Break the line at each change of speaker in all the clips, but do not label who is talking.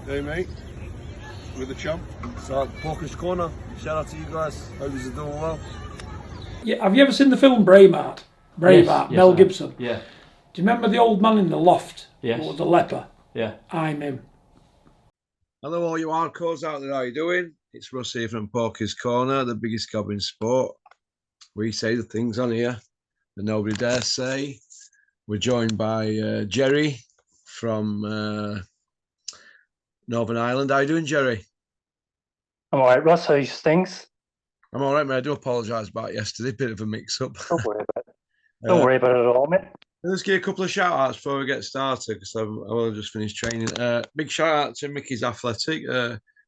Hey mate, with the champ.
So, Porky's Corner. Shout out to you guys. Hope you're doing well.
Yeah, have you ever seen the film Braveheart?
Yes,
Braveheart,
yes,
Mel
I have.
Gibson.
Yeah,
Do you remember the old man in the loft?
Yes.
Who was a leper?
yeah.
I'm him.
Hello all you hardcores out there, how you doing? It's Russ here from Porky's Corner, the biggest gob in sport. We say the things on here that nobody dares say. We're joined by Gerry from Northern Ireland. How you doing, Gerry?
I'm all right, Russ. How's things?
I'm all right, mate. I do apologise about yesterday. Bit of a mix-up.
Don't worry about it. Don't worry about it at all, mate.
Let's give a couple of shout-outs before we get started, because I will just finish training. Big shout-out to Mickey's Athletic.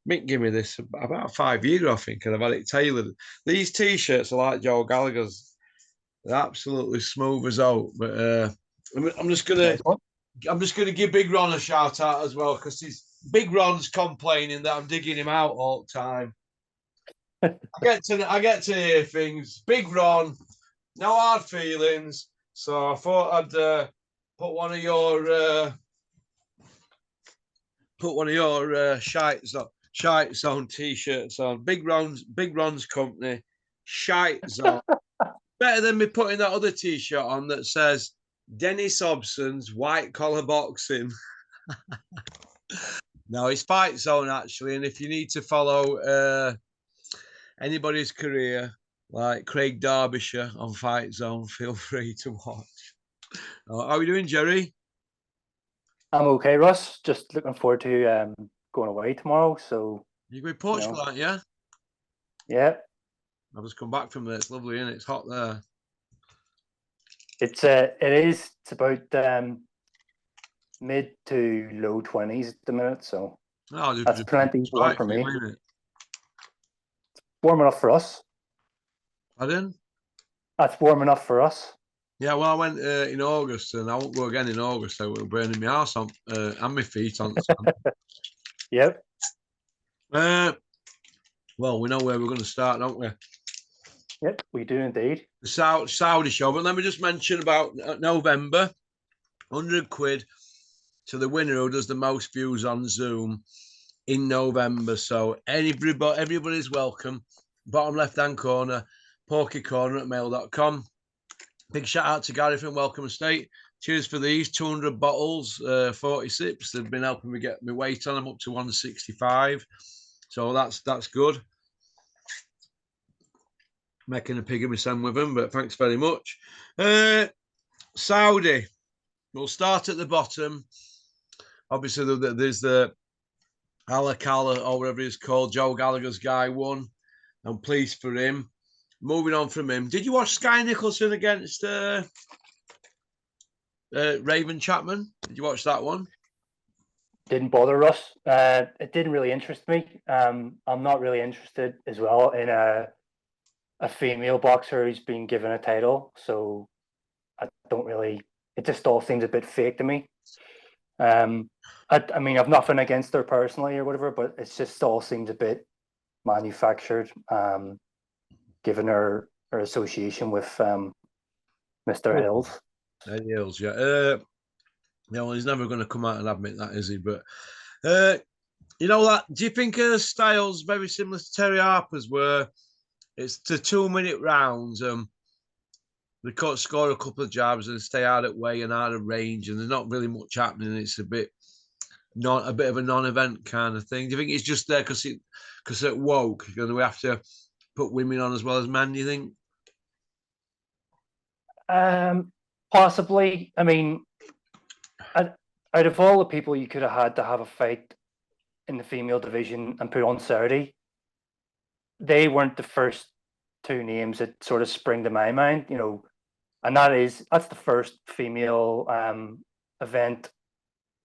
Mick gave me this about 5 years ago, I think, and I've had it tailored. These T-shirts are like Joe Gallagher's. They're absolutely smooth as out. But I'm just gonna give Big Ron a shout out as well, because Big Ron's complaining that I'm digging him out all the time. I get to hear things. Big Ron, no hard feelings. So I thought I'd put one of your shite zone T-shirts on. Big Ron's company, shite zone. Better than me putting that other T-shirt on that says Dennis Hobson's white collar boxing. No, it's Fight Zone actually, and if you need to follow anybody's career like Craig Derbyshire on Fight Zone, feel free to watch. How are we doing, Gerry?
I'm okay, Russ. Just looking forward to going away tomorrow. So
You're going to Portugal, aren't you?
yeah,
I've just come back from there. It's lovely, and it's hot there.
it is. It's about mid to low 20s at the minute. So that's plenty warm for me. Warm enough for us.
Pardon?
That's warm enough for us.
Yeah, well, I went in August, and I won't go again in August. I will burning my arse on and my feet on.
Yep.
Well, we know where we're going to start, don't we?
Yep, we do indeed.
The Saudi show, but let me just mention about November, £100 to the winner who does the most views on Zoom in November. So everybody's welcome. Bottom left-hand corner, porkycorner@mail.com. Big shout out to Gary from Welcome Estate. Cheers for these 200 bottles, 40 sips. They've been helping me get my weight on. I'm up to 165. So that's good. Making a pig of my son with them, but thanks very much. Saudi. We'll start at the bottom. Obviously, there's the Alakala, or whatever it's called. Joe Gallagher's guy won. I'm pleased for him. Moving on from him. Did you watch Sky Nicholson against Raven Chapman? Did you watch that one?
Didn't bother us. It didn't really interest me. I'm not really interested as well in a female boxer who's been given a title. So I don't really. It just all seems a bit fake to me. I mean, I've nothing against her personally or whatever, but it's just all seems a bit manufactured. Given her association with Mr. Hills.
Eddie Hills, yeah. Well, he's never going to come out and admit that, is he? But you know that. Do you think her style's very similar to Terry Harper's, where it's the 2-minute rounds? They could score a couple of jabs and stay out of way and out of range, and there's not really much happening. It's a bit of a non-event kind of thing. Do you think it's just there because it woke and we have to put women on as well as men, do you think?
Possibly. I mean, out of all the people you could have had to have a fight in the female division and put on Saturday, they weren't the first two names that sort of spring to my mind, you know, and that's the first female event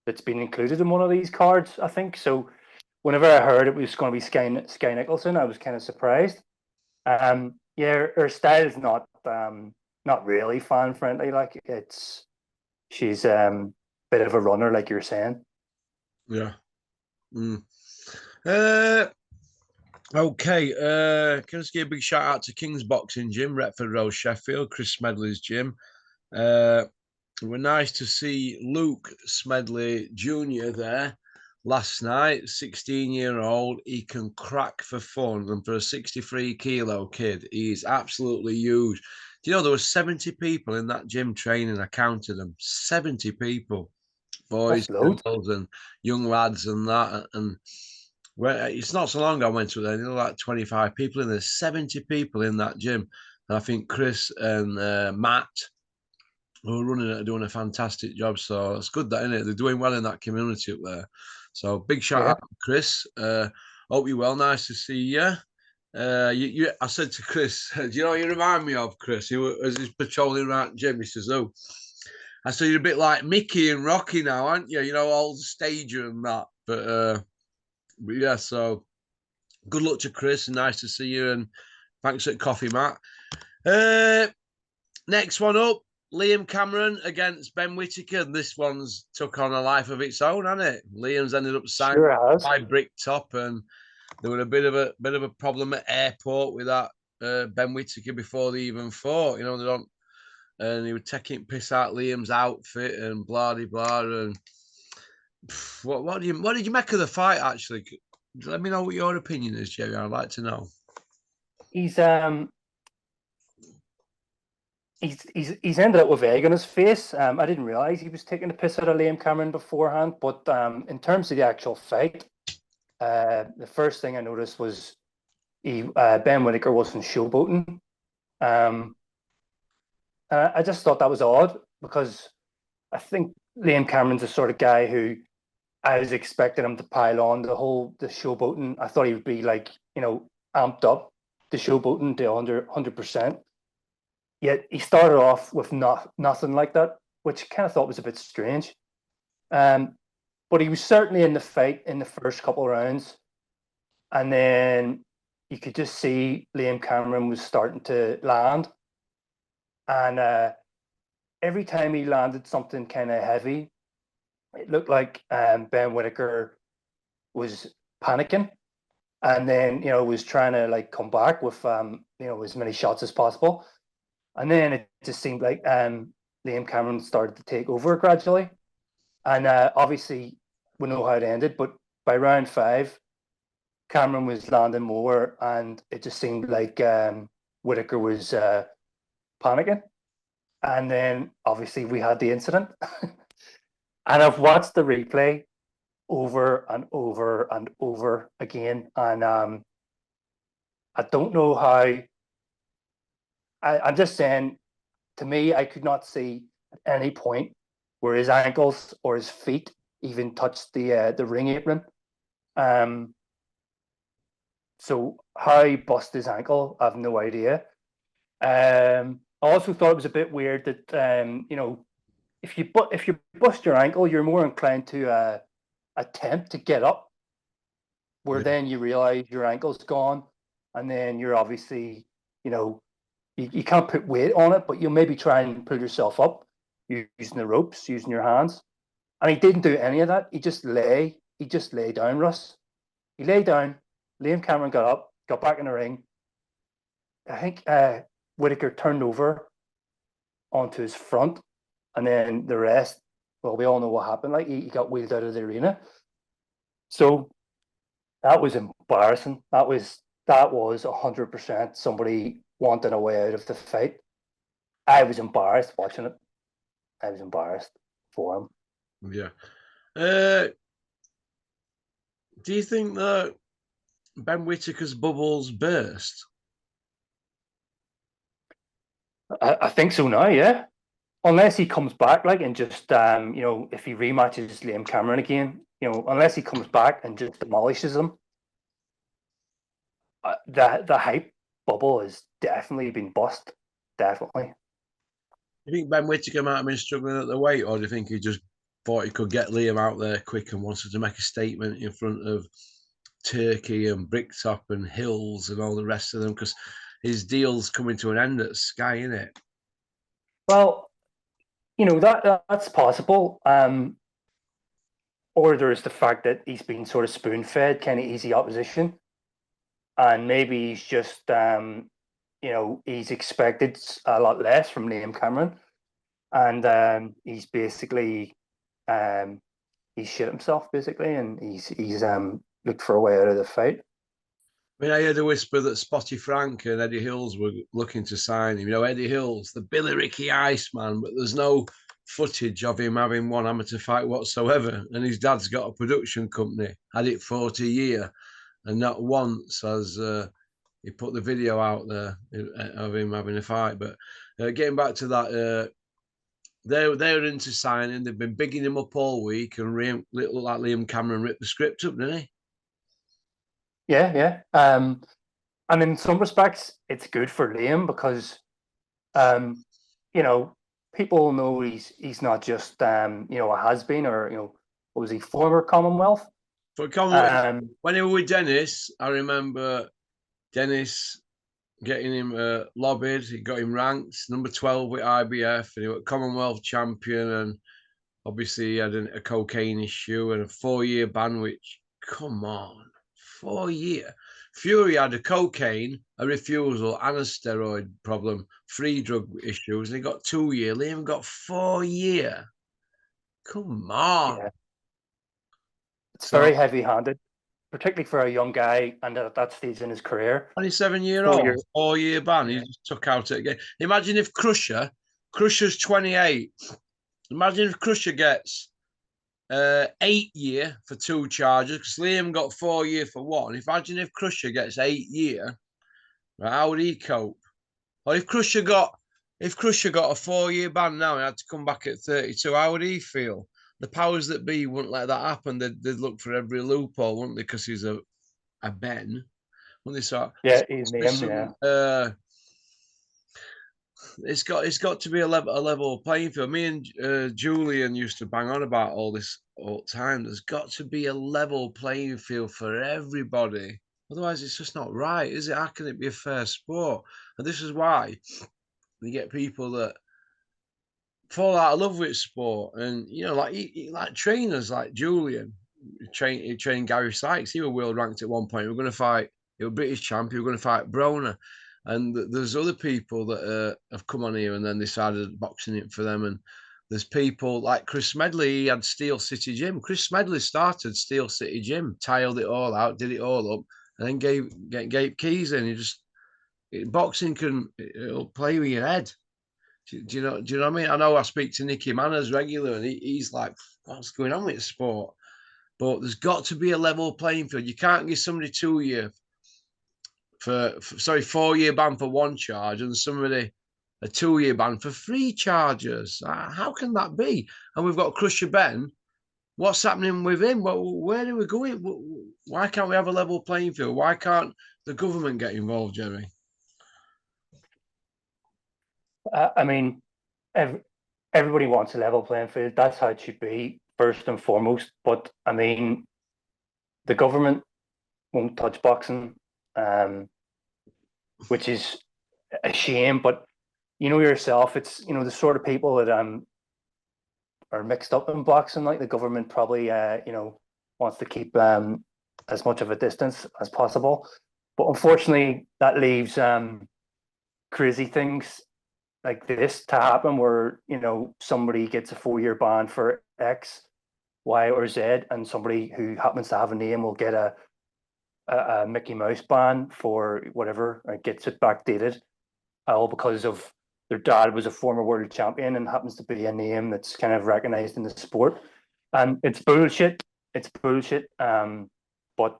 that's been included in one of these cards, I think. So whenever I heard it was going to be Sky Nicholson, I was kind of surprised. Yeah, her style is not really fan friendly. Like she's bit of a runner, like you're saying.
Yeah. Okay. Can I just give a big shout out to King's Boxing Gym, Retford Road, Sheffield, Chris Smedley's gym. It was nice to see Luke Smedley Jr. there last night. 16-year-old, he can crack for fun, and for a 63-kilo kid, he's absolutely huge. Do you know there were 70 people in that gym training? I counted them. 70 people, boys,
That's loads.
girls, and young lads, and that. And it's not so long ago I went to there. There were like 25 people in there. 70 people in that gym, and I think Chris and Matt who are running it are doing a fantastic job. So it's good that, isn't it? They're doing well in that community up there. So big shout
Yeah.
out to Chris. Hope you're well. Nice to see you. I said to Chris, do you know what you remind me of, Chris? As he's patrolling around Jim, he says, "Oh," I said, "You're a bit like Mickey and Rocky now, aren't you? You know, old stager and that." But yeah, so good luck to Chris and nice to see you. And thanks at Coffee Matt. Next one up, Liam Cameron against Ben Whitaker. This one's took on a life of its own, hasn't it? Liam's ended up signed
Sure has.
by Bricktop, and there was a bit of a problem at airport with that Ben Whitaker before they even fought. You know, they don't, and he was taking piss out Liam's outfit and blah de blah. And what did you make of the fight? Actually, let me know what your opinion is, Gerry. I'd like to know.
He's ended up with egg on his face. I didn't realize he was taking the piss out of Liam Cameron beforehand. But in terms of the actual fight, the first thing I noticed was Ben Whitaker wasn't showboating. I just thought that was odd because I think Liam Cameron's the sort of guy who I was expecting him to pile on the showboating. I thought he would be like, amped up the showboating to 100%. Yet he started off with nothing like that, which I kind of thought was a bit strange. But he was certainly in the fight in the first couple of rounds. And then you could just see Liam Cameron was starting to land. And every time he landed something kind of heavy, it looked like Ben Whitaker was panicking. And then, was trying to like come back with, as many shots as possible. And then it just seemed like Liam Cameron started to take over gradually. And obviously, we know how it ended. But by round 5, Cameron was landing more. And it just seemed like Whitaker was panicking. And then, obviously, we had the incident. And I've watched the replay over and over and over again. And I don't know how... I'm just saying, to me, I could not see at any point where his ankles or his feet even touched the ring apron. So how he busted his ankle, I have no idea. I also thought it was a bit weird that if you bust your ankle, you're more inclined to attempt to get up, where then you realize your ankle's gone, and then you're obviously you can't put weight on it, but you'll maybe try and pull yourself up using the ropes, using your hands. And he didn't do any of that. He just lay down, Russ. He lay down. Liam Cameron got up, got back in the ring. I think Whitaker turned over onto his front, and then the rest, well, we all know what happened. Like, he got wheeled out of the arena. So that was embarrassing. That was 100% somebody wanting a way out of the fight. I was embarrassed watching it. I was embarrassed for him.
Yeah. Do you think that Ben Whitaker's bubbles burst?
I think so now, yeah. Unless he comes back, like, and just if he rematches Liam Cameron again, unless he comes back and just demolishes him, the hype bubble has definitely been bust. Definitely.
Do you think Ben Whitaker might have been struggling at the weight, or do you think he just thought he could get Liam out there quick and wanted to make a statement in front of Turkey and Bricktop and Hills and all the rest of them? Because his deal's coming to an end at Sky, isn't it?
Well, that's possible. Or there's the fact that he's been sort of spoon-fed, kind of easy opposition, and maybe he's just he's expected a lot less from Liam Cameron, and he's basically he's shit himself basically, and he's looked for a way out of the fight.
I mean, I heard a whisper that Spotty Frank and Eddie Hills were looking to sign him. You know, Eddie Hills, the Billy Ricky Iceman, but there's no footage of him having one amateur fight whatsoever. And his dad's got a production company, had it 40 years, and not once has he put the video out there of him having a fight. But getting back to that, they're into signing. They've been bigging him up all week, and looked like Liam Cameron ripped the script up, didn't he?
Yeah. And in some respects, it's good for Liam because, you know, people know he's not just you know, a has been, or you know, what was he, former Commonwealth?
For Commonwealth, when he was with Dennis, I remember Dennis getting him lobbied. He got him ranked number 12 with IBF, and he was Commonwealth champion. And obviously, he had a cocaine issue and a 4-year ban. Which, come on, 4 year. Fury had a cocaine, a refusal, and a steroid problem, 3 drug issues, and he got 2 year. Liam got 4 year. Come on.
Yeah. It's very heavy-handed, particularly for a young guy and at that stage in his career.
27-year-old, 4-year ban. He just took out it again. Imagine if Crusher's 28. Imagine if Crusher gets 8 year for 2 charges, because Liam got 4 year for 1. Imagine if Crusher gets 8 year, right, how would he cope? Or if Crusher got a 4-year ban now and had to come back at 32, how would he feel? The powers that be wouldn't let that happen. They'd look for every loophole, wouldn't they? Because he's a Ben. Wouldn't they? So
He's name,
It's got to be a level playing field. Me and Julian used to bang on about all this all the time. There's got to be a level playing field for everybody. Otherwise, it's just not right, is it? How can it be a fair sport? And this is why you get people that fall out of love with sport. And you know, like trainers like Julian, he trained Gary Sykes. He was world ranked at one point. We're going to fight. He was British champion. We're going to fight Broner. And there's other people that have come on here and then decided boxing it for them. And there's people like Chris Smedley. He had Steel City Gym. Chris Smedley started Steel City Gym, tiled it all out, did it all up, and then gave keys in. Boxing it'll play with your head. Do you know what I mean? I know I speak to Nicky Manners regular, and he's like, what's going on with the sport? But there's got to be a level playing field. You can't give somebody 2 year 4-year ban for 1 charge and somebody a 2-year ban for 3 charges. How can that be? And we've got Crusher Ben. What's happening with him? Where are we going? Why can't we have a level playing field? Why can't the government get involved, Gerry?
I mean, everybody wants a level playing field. That's how it should be, first and foremost. But I mean, the government won't touch boxing, which is a shame. But you know yourself, it's, you know, the sort of people that are mixed up in boxing. Like the government probably you know, wants to keep as much of a distance as possible. But unfortunately, that leaves crazy things like this to happen, where, you know, somebody gets a 4-year ban for X, Y, or Z, and somebody who happens to have a name will get a Mickey Mouse ban for whatever, or gets it backdated, all because of their dad was a former world champion and happens to be a name that's kind of recognized in the sport. And it's bullshit. It's bullshit. But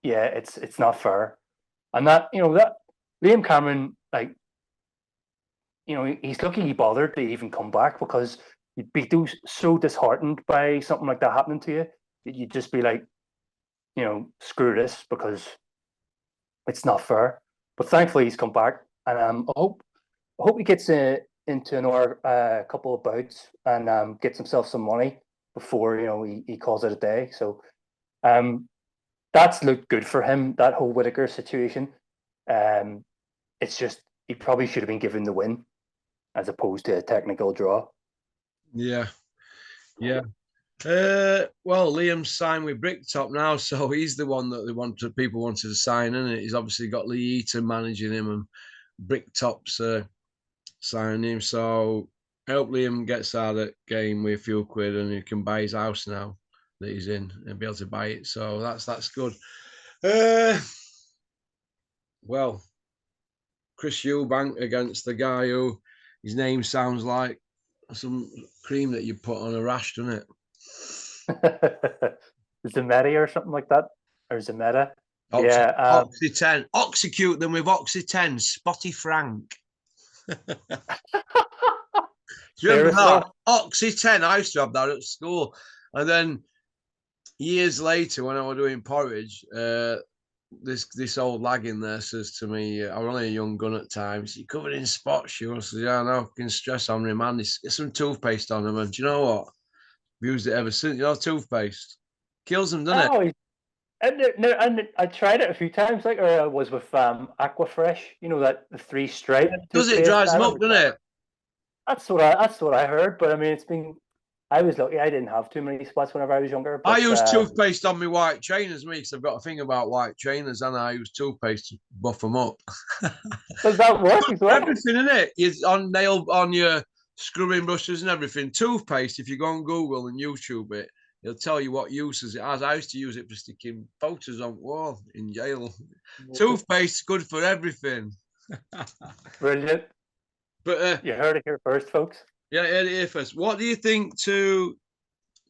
yeah, it's not fair. And that, you know, that Liam Cameron, like, you know, he's lucky he bothered to even come back, because you'd be so disheartened by something like that happening to you that you'd just be like, you know, screw this, because it's not fair. But thankfully he's come back, and I hope he gets into another couple of bouts and gets himself some money before, you know, he calls it a day. So that's looked good for him, that whole Whitaker situation. It's just he probably should have been given the win as opposed to a technical draw.
Yeah. Well, Liam's signed with Bricktop now, so he's the one that people wanted to sign, and he's obviously got Lee Eaton managing him, and Bricktop's signing him. So I hope Liam gets out of that game with a few quid and he can buy his house now that he's in and be able to buy it. So that's good. Well, Chris Eubank against the guy who his name sounds like some cream that you put on a rash, doesn't it?
Zemeti or something like that, or Zemeta.
Oxy 10. Oxecute them with Oxy 10. Spotty Frank. Do you remember that? Oxy 10. I used to have that at school. And then years later, when I was doing porridge, this old lag in there says to me, I was only a young gun at times, you're covered in spots, you. I said, yeah, I know, can stress on remand. Get some toothpaste on them. And do you know what? I've used it ever since. You know, toothpaste kills them, doesn't it?
And I tried it a few times, like, or I was with Aquafresh, you know, that the 3 stripe.
Does it? Dries them up, doesn't it?
That's what I heard. But I mean, I was lucky. I didn't have too many spots whenever I was younger. But,
I use toothpaste on my white trainers, because I've got a thing about white trainers, and I use toothpaste to buff them up.
Does that work as well?
Everything in it. It's on your scrubbing brushes and everything. Toothpaste, if you go on Google and YouTube it, it'll tell you what uses it has. I used to use it for sticking photos on wall in jail. Toothpaste is good for everything.
Brilliant. But you heard it here first, folks.
Yeah, heard it here first. What do you think to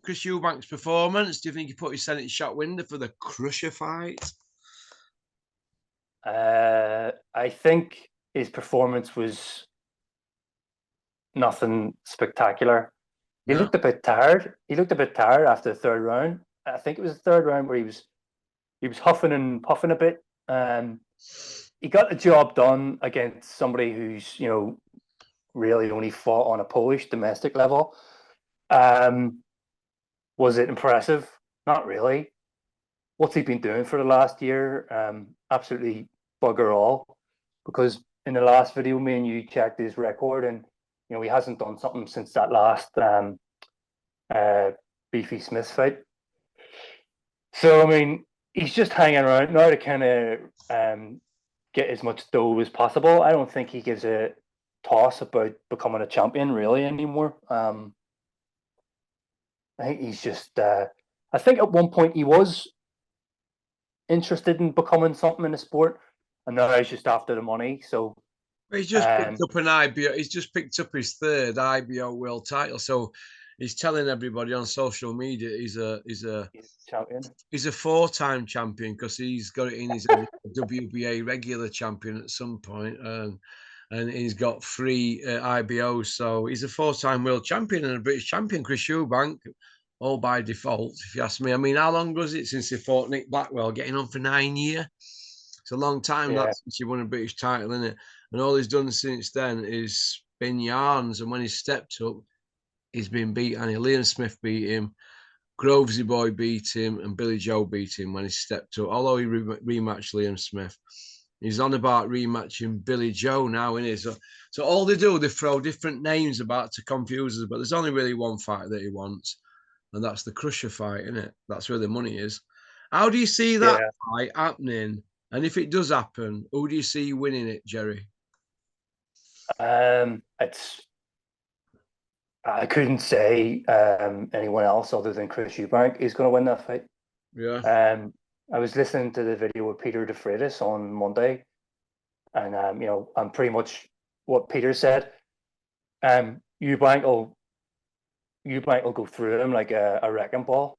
Chris Eubank's performance? Do you think he put his Senate shot window for the Crusher fight?
I think his performance was nothing spectacular. He looked a bit tired. He looked a bit tired after the 3rd round. I think it was the 3rd round where he was huffing and puffing a bit. He got the job done against somebody who's, you know, really only fought on a Polish domestic level. Was it impressive? Not really. What's he been doing for the last year? Absolutely bugger all. Because in the last video, me and you checked his record, and you know he hasn't done something since that last Beefy Smith fight. So I mean, he's just hanging around now to kind of get as much dough as possible. I don't think he gives a toss about becoming a champion really anymore. I think he's just. I think at one point he was interested in becoming something in the sport, and now he's just after the money. So
he's just picked up an IBO. He's just picked up his 3rd IBO world title. So he's telling everybody on social media he's a
champion.
He's a 4-time champion because he's got it in his WBA regular champion at some point, and he's got 3 IBOs. So he's a 4-time world champion and a British champion. Chris Eubank, all by default, if you ask me. I mean, how long was it since he fought Nick Blackwell? Getting on for 9 years. It's a long time since he won a British title, isn't it? And all he's done since then is been yarns. And when he stepped up, he's been beat. And Liam Smith beat him, Grovesy Boy beat him, and Billy Joe beat him when he stepped up. Although he rematched Liam Smith, he's on about rematching Billy Joe now, isn't he? So all they do, they throw different names about to confuse us. But there's only really one fight that he wants, and that's the Crusher fight, isn't it? That's where the money is. How do you see that fight happening? And if it does happen, who do you see winning it, Gerry?
I couldn't say anyone else other than Chris Eubank is going to win that fight.
Yeah.
I was listening to the video with Peter DeFreitas on Monday, and you know, I'm pretty much what Peter said. Eubank will go through him like a wrecking ball.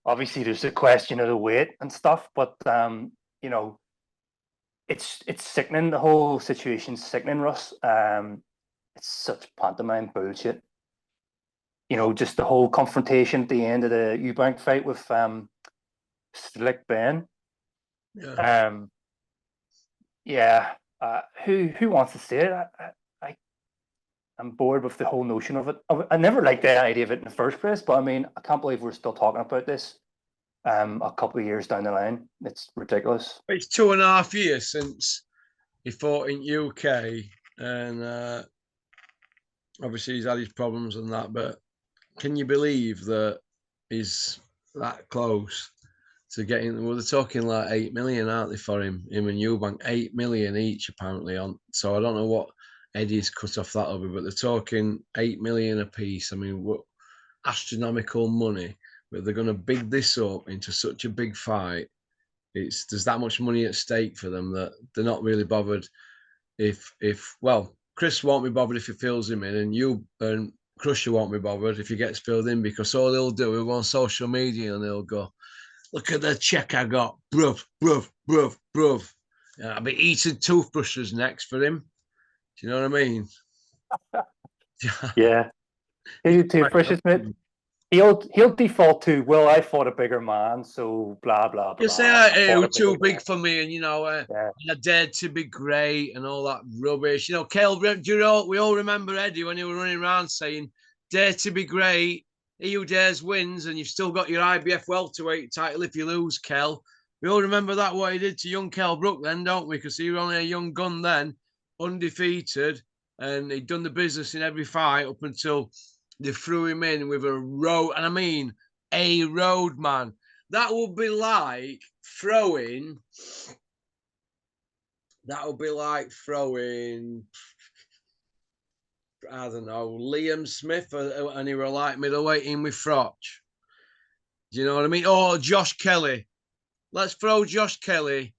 Obviously, there's a question of the weight and stuff, but you know, it's sickening. The whole situation's sickening, Russ. It's such pantomime bullshit. You know, just the whole confrontation at the end of the Ubank fight with Slick Ben.
Yeah.
Who wants to see it? I'm bored with the whole notion of it. I never liked the idea of it in the first place, but I mean, I can't believe we're still talking about this a couple of years down the line. It's ridiculous.
It's 2.5 years since he fought in UK, and obviously he's had his problems and that, but can you believe that he's that close to getting? Well, they're talking like 8 million, aren't they, for him and Eubank? 8 million each, apparently. On, so I don't know what Eddie's cut off that over, but they're talking 8 million a piece. I mean, what astronomical money, but they're going to big this up into such a big fight. There's that much money at stake for them that they're not really bothered if well, Chris won't be bothered if he fills him in, and you and Crusher won't be bothered if he gets filled in, because all he'll do, he'll go on social media and he'll go, look at the check I got, bruv, bruv, bruv, bruv. I'll be eating toothbrushes next for him. Do you know what I mean?
Yeah. He'll toothbrushes, mate. He'll default to, well, I fought a bigger man, so blah blah blah.
You say it was too big for me, and I dared to be great and all that rubbish. Kel, we all remember Eddie when he was running around saying, "Dare to be great. He who dares wins," and you've still got your IBF welterweight title if you lose, Kel. We all remember that, what he did to young Kel Brook then, don't we? Because he was only a young gun then, undefeated, and he'd done the business in every fight up until they threw him in with a road, and I mean a road, man. That would be like throwing. I don't know, Liam Smith, and he were like middleweight in with Froch. Do you know what I mean? Or Josh Kelly. Let's throw Josh Kelly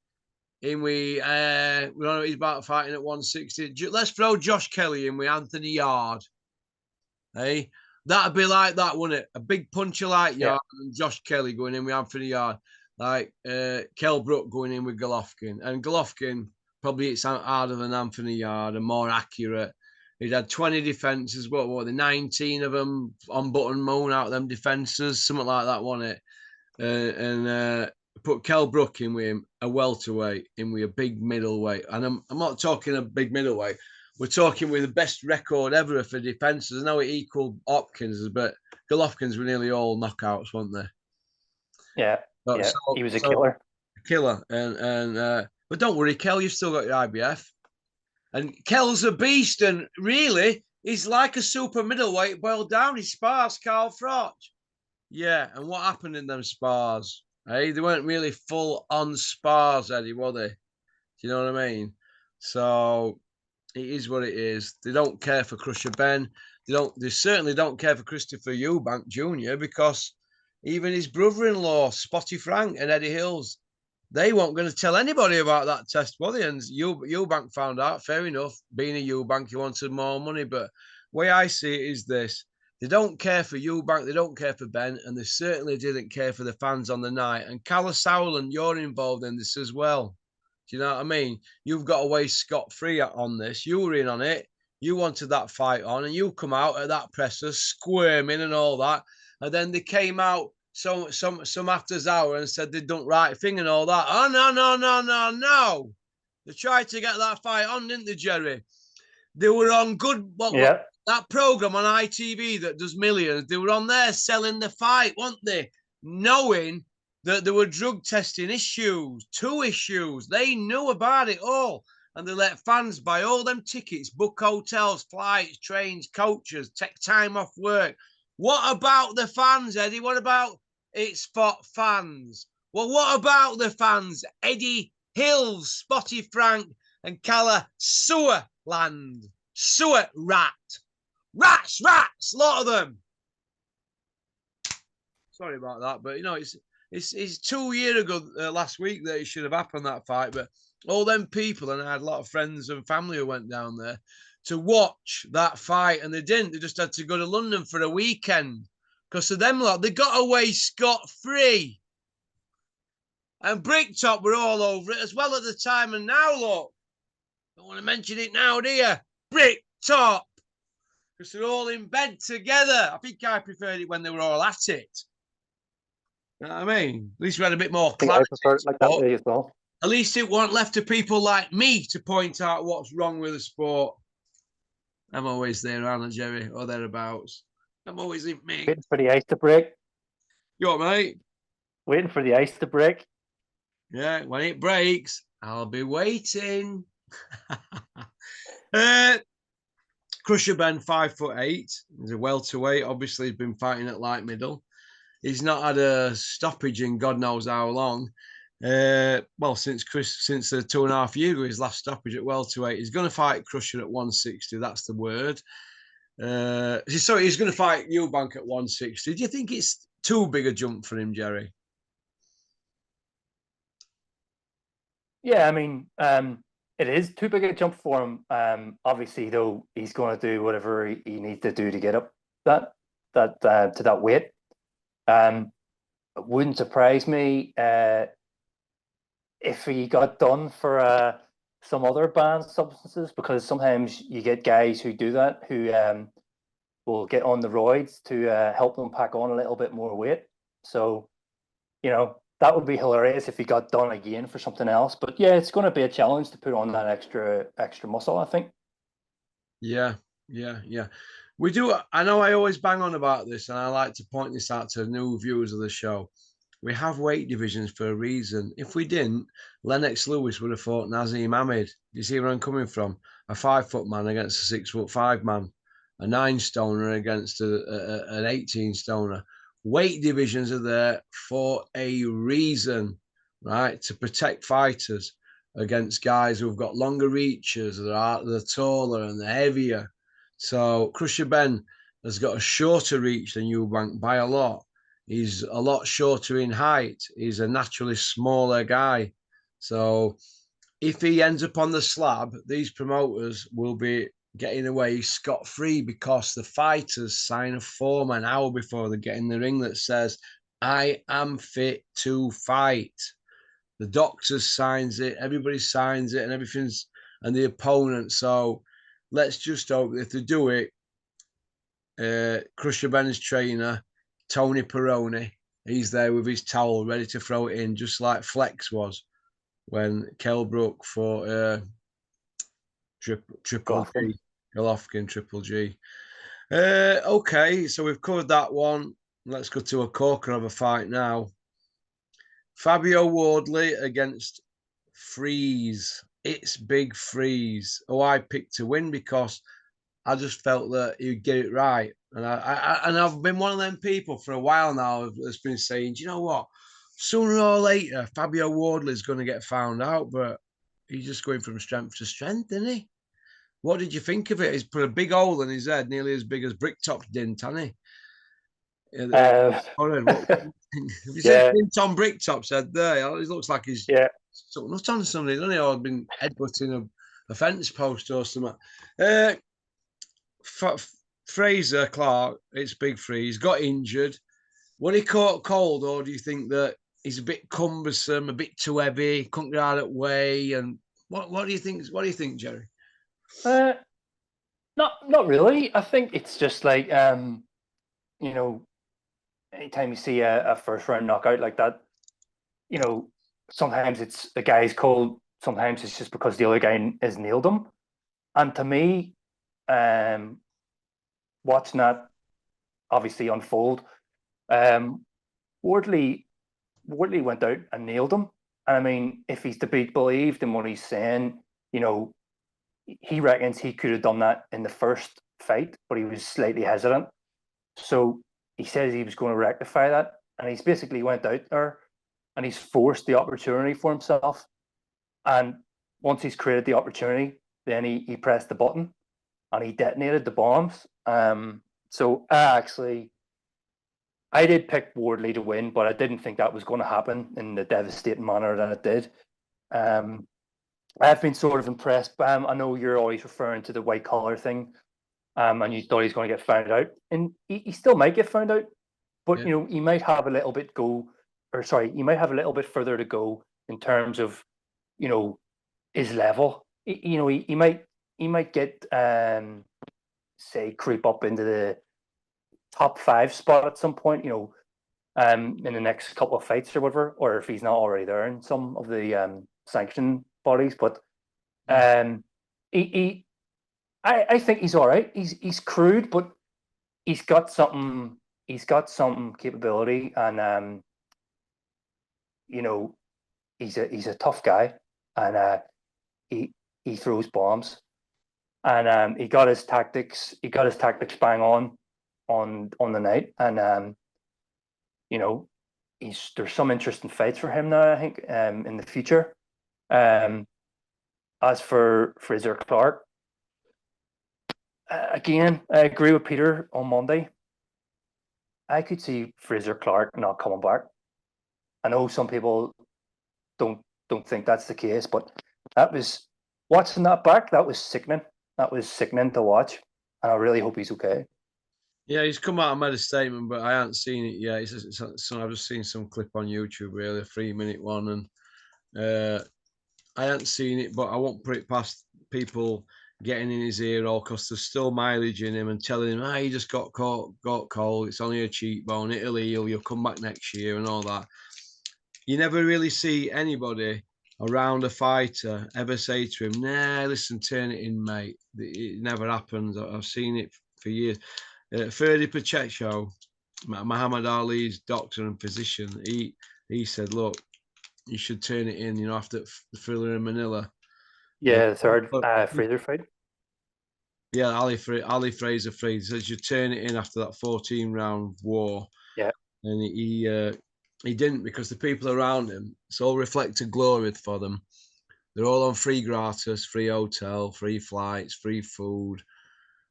in with, we don't know he's about fighting at 160. Let's throw Josh Kelly in with Anthony Yard. Hey, that'd be like that, wouldn't it? A big puncher like Yard and Josh Kelly going in with Anthony Yard. Like Kell Brook going in with Golovkin. And Golovkin probably hits harder than Anthony Yard and more accurate. He'd had 20 defences, what the 19 of them on button moon out of them defences, something like that, wasn't it? And put Kell Brook in with him, a welterweight, in with a big middleweight. And I'm not talking a big middleweight. We're talking with the best record ever for defences. I know it equaled Hopkins, but Golovkin's were nearly all knockouts, weren't they?
Yeah, he was a killer.
Killer. But don't worry, Kell, you've still got your IBF. And Kell's a beast, and really, he's like a super middleweight boiled down. He spars Carl Froch. Yeah, and what happened in them spars? Hey, they weren't really full-on spars, Eddie, were they? Do you know what I mean? So it is what it is. They don't care for Crusher Ben. They certainly don't care for Christopher Ubank Jr. because even his brother-in-law, Spotty Frank and Eddie Hills, they weren't going to tell anybody about that test, were they? And Ubank found out, fair enough. Being a Ubank, he wanted more money. But the way I see it is this. They don't care for Ubank, they don't care for Ben, and they certainly didn't care for the fans on the night. And Calla Sowland, you're involved in this as well. Do you know what I mean? You've got away scot-free on this. You were in on it. You wanted that fight on, and you come out at that presser squirming and all that. And then they came out some after hour and said they'd done right thing and all that. Oh, no. They tried to get that fight on, didn't they, Gerry? They were on good... That programme on ITV that does millions, they were on there selling the fight, weren't they? Knowing that there were drug testing issues, 2 issues. They knew about it all. And they let fans buy all them tickets, book hotels, flights, trains, coaches, take time off work. What about the fans, Eddie? What about it's for fans? Well, what about the fans? Eddie Hills, Spotty Frank, and Calla Sowland. Sewer rat. Rats, a lot of them. Sorry about that, but it's 2 years ago last week that it should have happened, that fight. But all them people, and I had a lot of friends and family who went down there to watch that fight, and they didn't. They just had to go to London for a weekend because of them lot. They got away scot-free. And Bricktop were all over it as well at the time. And now, look, don't want to mention it now, do you? Bricktop. Because they're all in bed together. I think I preferred it when they were all at it. You know what I mean? At least we had a bit more clarity. I prefer it like that way as well. At least it weren't left to people like me to point out what's wrong with the sport. I'm always there, aren't I, Gerry? Or thereabouts. I'm always in me.
Waiting for the ice to break.
You what, mate?
Waiting for the ice to break.
Yeah, when it breaks, I'll be waiting. Crusher Ben, 5'8". He's a welterweight. Obviously, he's been fighting at light middle. He's not had a stoppage in God knows how long. Well, since the 2.5 year ago, his last stoppage at welterweight, he's going to fight Crusher at 160. That's the word. Sorry, he's going to fight Ubank at 160. Do you think it's too big a jump for him, Gerry?
Yeah, I mean, it is too big a jump for him. Obviously, though, he's going to do whatever he needs to do to get up to that weight. It wouldn't surprise me if he got done for some other banned substances, because sometimes you get guys who do that, who will get on the roids to help them pack on a little bit more weight. So, that would be hilarious if he got done again for something else. But yeah, it's going to be a challenge to put on that extra muscle, I think.
Yeah. We do. I know I always bang on about this, and I like to point this out to new viewers of the show. We have weight divisions for a reason. If we didn't, Lennox Lewis would have fought Nazim Ahmed. Do you see where I'm coming from? A 5-foot man against a 6'5" man, a 9-stoner against an 18-stoner. Weight divisions are there for a reason, right? To protect fighters against guys who've got longer reaches, they're taller and they're heavier. So Crusher Ben has got a shorter reach than Eubank by a lot. He's a lot shorter in height. He's a naturally smaller guy. So if he ends up on the slab, these promoters will be getting away scot-free, because the fighters sign a form an hour before they get in the ring that says, I am fit to fight. The doctor signs it, everybody signs it, and everything's, and the opponent. So let's just hope if they do it, Crusher Ben's trainer, Tony Peroni, he's there with his towel ready to throw it in, just like Flex was when Kell Brook fought Triple G, Golovkin, Triple G. Okay, so we've covered that one. Let's go to a corker of a fight now. Fabio Wardley against Freeze. It's Big Freeze, who I picked to win because I just felt that he'd get it right. And I've been one of them people for a while now that's been saying, do you know what? Sooner or later, Fabio Wardley's going to get found out, but he's just going from strength to strength, isn't he? What did you think of it? He's put a big hole in his head, nearly as big as Bricktop's dint, hasn't he? What have you seen Tom Bricktop's head there? It looks like he's not on somebody, doesn't he? Or been headbutting a fence post or something. Fraser Clark, it's Big Freeze, got injured. When he caught cold, or do you think that he's a bit cumbersome, a bit too heavy, couldn't get out of the way? And what do you think? What do you think, Gerry?
Not really. I think it's just like anytime you see a first round knockout like that, sometimes it's the guy's cold, sometimes it's just because the other guy has nailed him. And to me, watching that obviously unfold, Wardley went out and nailed him. And I mean, if he's to be believed in what he's saying, he reckons he could have done that in the first fight, but he was slightly hesitant. So he says he was going to rectify that, and he's basically went out there and he's forced the opportunity for himself. And once he's created the opportunity, then he pressed the button and he detonated the bombs. So I did pick Wardley to win, but I didn't think that was going to happen in the devastating manner that it did. I've been sort of impressed. I know you're always referring to the white collar thing, and you thought he's going to get found out, and he still might get found out, but he might have a little bit he might have a little bit further to go in terms of his level. He might get say creep up into the top 5 spot at some point, in the next couple of fights or whatever, or if he's not already there in some of the sanction bodies. But I think he's all right. He's crude, but he's got something. He's got some capability, and he's a tough guy, and he throws bombs, and he got his tactics. He got his tactics bang on the night, and there's some interesting fights for him now, I think, in the future. As for Fraser Clark, again, I agree with Peter on Monday. I could see Fraser Clark not coming back. I know some people don't think that's the case, but that was watching that back. That was sickening. That was sickening to watch, and I really hope he's okay.
Yeah, he's come out and made a statement, but I haven't seen it yet. I've just seen some clip on YouTube, really, a 3-minute one, and I haven't seen it, but I won't put it past people getting in his ear all because there's still mileage in him and telling him, he just got cold. It's only a cheekbone. It'll heal. You'll come back next year and all that. You never really see anybody around a fighter ever say to him, nah, listen, turn it in, mate. It never happens. I've seen it for years. Ferdy Pacheco, Muhammad Ali's doctor and physician, he said, look, you should turn it in, after Thriller in Manila.
Yeah, the third Fraser fight.
Yeah, Ali Fraser fight. He says you turn it in after that 14-round war.
Yeah.
And he didn't, because the people around him, it's all reflected glory for them. They're all on free gratis, free hotel, free flights, free food,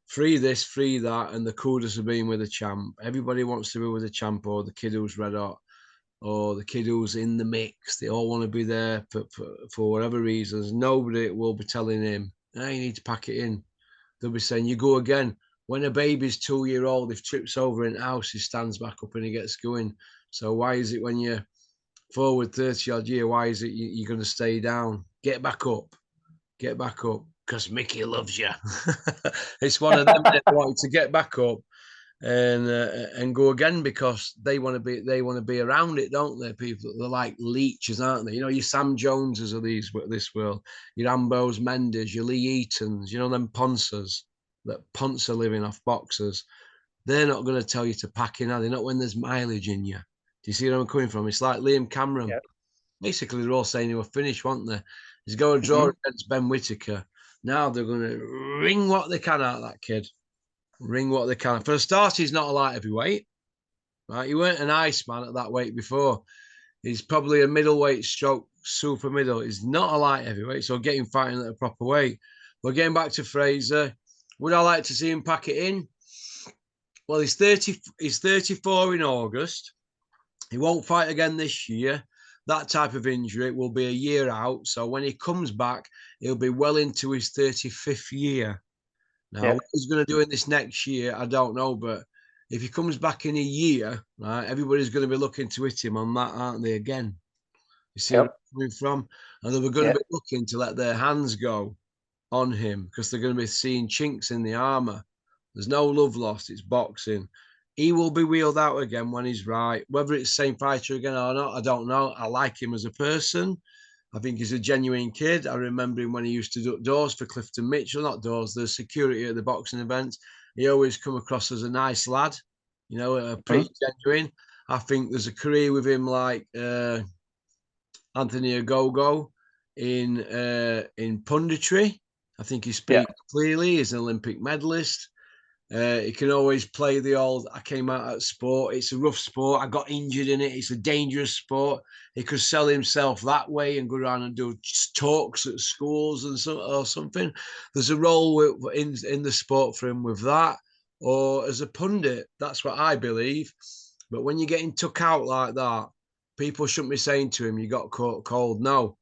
free this, free that, and the coolest of being with a champ. Everybody wants to be with a champ, or the kid who's red hot, or the kid who's in the mix. They all want to be there for whatever reasons. Nobody will be telling him, hey, you need to pack it in. They'll be saying, you go again. When a baby's 2-year-old, if trips over in the house, he stands back up and he gets going. So why is it when you're forward 30-odd year, why is it you're going to stay down? Get back up. Get back up. Because Mickey loves you. It's one of them that want to get back up and go again, because they want to be around it, don't they? People, they're like leeches, aren't they? Your Sam Joneses of this world, your Ambrose Mendes, your Lee Eatons, them Ponsers that Ponce are living off boxers. They're not going to tell you to pack in, are they? Not when there's mileage in you. Do you see where I'm coming from? It's like Liam Cameron.
Yep.
Basically, they're all saying he will finish, weren't they? He's going to draw against Ben Whitaker. Now they're going to wring what they can out of that kid. Wring what they can. For a start, he's not a light heavyweight. Right? He weren't an Iceman at that weight before. He's probably a middleweight stroke super middle. He's not a light heavyweight, so get him fighting at a proper weight. But getting back to Fraser, would I like to see him pack it in? Well, he's 34 in August. He won't fight again this year. That type of injury will be a year out. So when he comes back, he'll be well into his 35th year. Now, what he's going to do in this next year, I don't know. But if he comes back in a year, right, everybody's going to be looking to hit him on that, aren't they, again? You see where I'm coming from? And they're going to be looking to let their hands go on him, because they're going to be seeing chinks in the armour. There's no love lost. It's boxing. He will be wheeled out again when he's right. Whether it's the same fighter again or not, I don't know. I like him as a person. I think he's a genuine kid. I remember him when he used to do doors for Clifton Mitchell, not doors, the security at the boxing events. He always come across as a nice lad, pretty genuine. I think there's a career with him like Anthony Ogogo in punditry. I think he speaks clearly. He's an Olympic medalist. He can always play the old, I came out at sport. It's a rough sport. I got injured in it. It's a dangerous sport. He could sell himself that way and go around and do talks at schools or something. There's a role in the sport for him with that, or as a pundit. That's what I believe. But when you're getting took out like that, people shouldn't be saying to him, you got caught cold. No,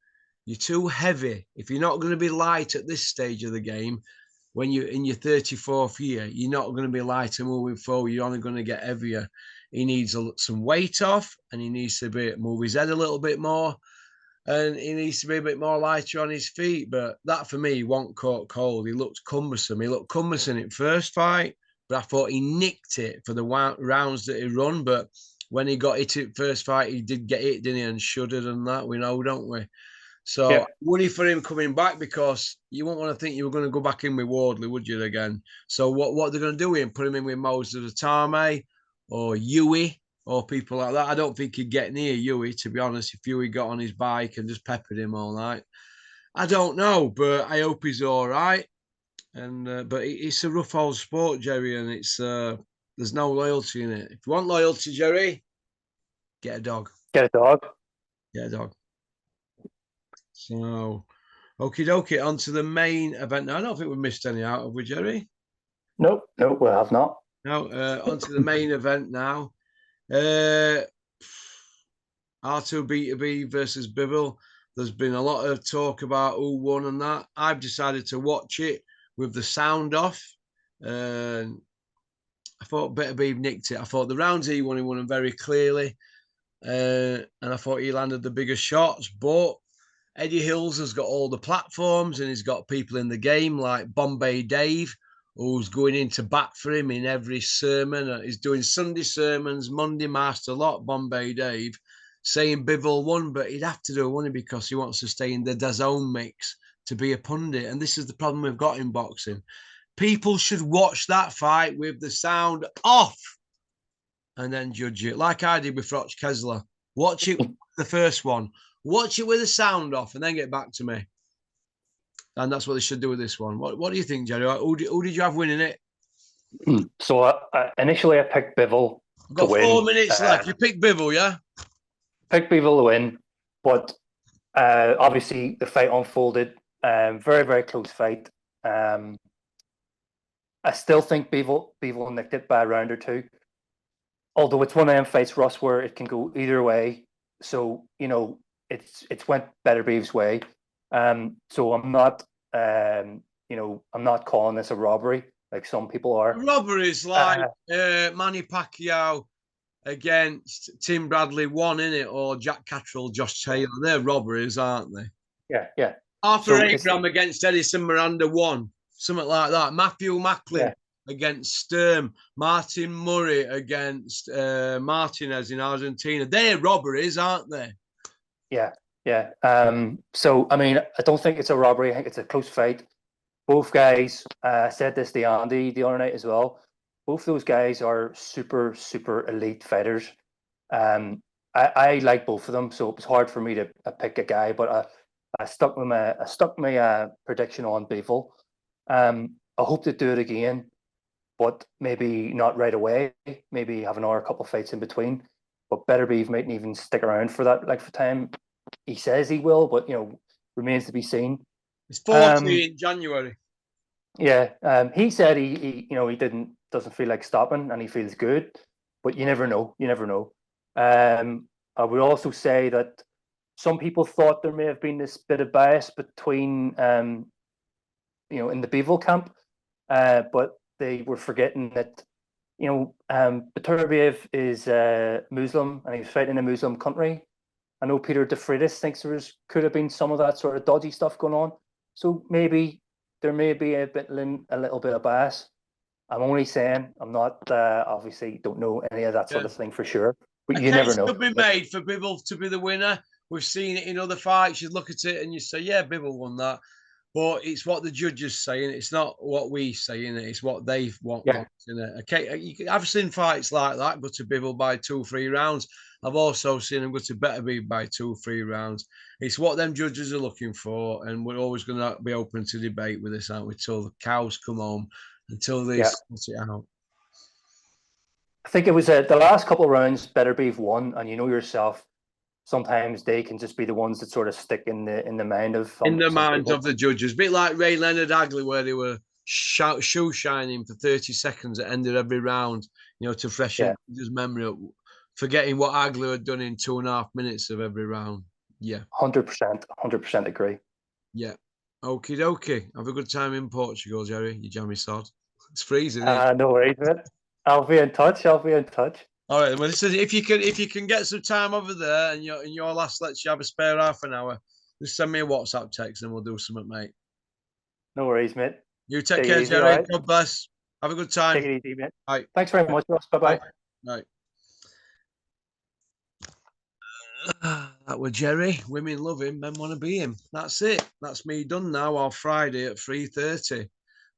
you're too heavy. If you're not going to be light at this stage of the game, when you're in your 34th year, you're not going to be lighter moving forward. You're only going to get heavier. He needs some weight off, and he needs to move his head a little bit more, and he needs to be a bit more lighter on his feet. But that, for me, he wasn't caught cold. He looked cumbersome. He looked cumbersome in first fight, but I thought he nicked it for the rounds that he run. But when he got hit in first fight, he did get hit, didn't he, and shuddered and that. We know, don't we? So worry for him coming back, because you won't want to think you were going to go back in with Wardley, would you, again? So what they're going to do with him, put him in with Moses Atame or Yui or people like that. I don't think he'd get near Yui, to be honest, if Yui got on his bike and just peppered him all night. I don't know, but I hope he's all right. And but it's a rough old sport, Gerry, and it's there's no loyalty in it. If you want loyalty, Gerry, get a dog.
Get a dog.
Yeah, dog. So, okie dokie, on to the main event. Now, I don't think we missed any out, have we, Gerry?
Nope, nope, we have not.
No, on to the main event now. R2 Beterbiev versus Bivol. There's been a lot of talk about who won and that. I've decided to watch it with the sound off. I thought Beterbiev nicked it. I thought the rounds he won them very clearly. And I thought he landed the biggest shots. But Eddie Hills has got all the platforms and he's got people in the game like Bombay Dave, who's going in to bat for him in every sermon. He's doing Sunday sermons, Monday master lot, Bombay Dave, saying Bivol won, but he'd have to do one because he wants to stay in the DAZN mix to be a pundit. And this is the problem we've got in boxing. People should watch that fight with the sound off and then judge it, like I did with Froch Kessler. Watch it, the first one. Watch it with the sound off and then get back to me. And that's what they should do with this one. What do you think, Gerry? Who did you have winning it?
So initially I picked Bivol
I've got 4 minutes left. You picked Bivol, yeah?
Picked Bivol to win, but obviously the fight unfolded. Very, very close fight. I still think Bivol nicked it by a round or two. Although it's one of them fights, Russ, where it can go either way. So, it's went Beterbiev's way. So I'm not, I'm not calling this a robbery like some people are.
Robberies like Manny Pacquiao against Tim Bradley won, innit? Or Jack Catterall, Josh Taylor. They're robberies, aren't they?
Yeah.
Arthur Abraham against Edison Miranda won. Something like that. Matthew Macklin against Sturm. Martin Murray against Martinez in Argentina. They're robberies, aren't they?
Yeah. So, I mean, I don't think it's a robbery. I think it's a close fight. Both guys, said this to Andy the other night as well. Both those guys are super, super elite fighters. I like both of them, so it was hard for me to pick a guy, but I stuck my prediction on Bivol. I hope to do it again, but maybe not right away. Maybe have another couple of fights in between. But Beterbiev mightn't even stick around for that length of time. He says he will, but remains to be seen.
It's 40 in January.
Yeah, he said he doesn't feel like stopping, and he feels good. But you never know. I would also say that some people thought there may have been this bit of bias between, in the Bivol camp, but they were forgetting that, Beterbiev is Muslim and he's fighting in a Muslim country. I know Peter DeFreitas thinks could have been some of that sort of dodgy stuff going on. So maybe there may be a little bit of bias. I'm only saying. I'm not obviously don't know any of that sort of thing for sure. But you never know.
Could be made for Bivol to be the winner. We've seen it in other fights. You look at it and you say, yeah, Bivol won that. But it's what the judges saying. It's not what we say in it. It's what they want in it. Okay, I've seen fights like that go to Bivol by 2-3 rounds. I've also seen them go to Beterbiev by 2-3 rounds. It's what them judges are looking for, and we're always going to be open to debate with this, aren't we? Till the cows come home, until they sort it out.
I think it was the last couple of rounds. Beterbiev won, and you know yourself. Sometimes they can just be the ones that sort of stick in the mind of
the judges. A bit like Ray Leonard Agley, where they were shoe shining for 30 seconds at the end of every round, to freshen his memory up, forgetting what Agley had done in 2.5 minutes of every round. Yeah.
100% agree.
Yeah. Okie dokie. Have a good time in Portugal, Gerry, you jammy sod. It's freezing, isn't it?
No worries, man. I'll be in touch.
All right. Well, listen, if you can get some time over there and your last lets you have a spare half an hour, just send me a WhatsApp text and we'll do something, mate.
No worries, mate.
You take care, Gerry. Right? God bless. Have a good time.
Take it easy, mate.
Bye.
Thanks very much, Ross. Bye-bye.
Bye. That was Gerry. Women love him, men want to be him. That's it. That's me done now on Friday at 3:30.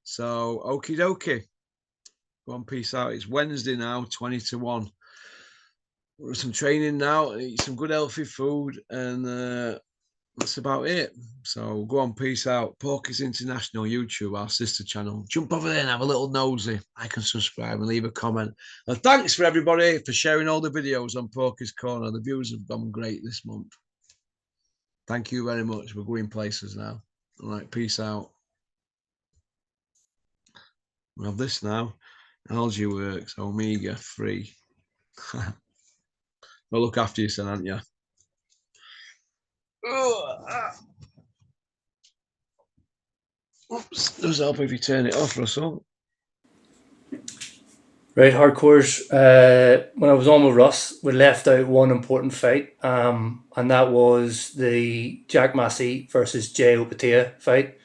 So, okie dokie. Go on, peace out. It's Wednesday now, 20-1. We're some training now, eat some good healthy food, and that's about it. So go on, peace out. Porky's International YouTube, our sister channel. Jump over there and have a little nosy. Like and subscribe and leave a comment. And thanks for everybody for sharing all the videos on Porky's Corner. The views have gone great this month. Thank you very much. We're going places now. All right, peace out. We have this now. Algae Works, Omega free. Well, look after you, son, aren't you? Oops, does help if you turn it off, Russell.
Right, hardcores. When I was on with Russ, we left out one important fight, and that was the Jack Massey versus Jay Opetaia fight.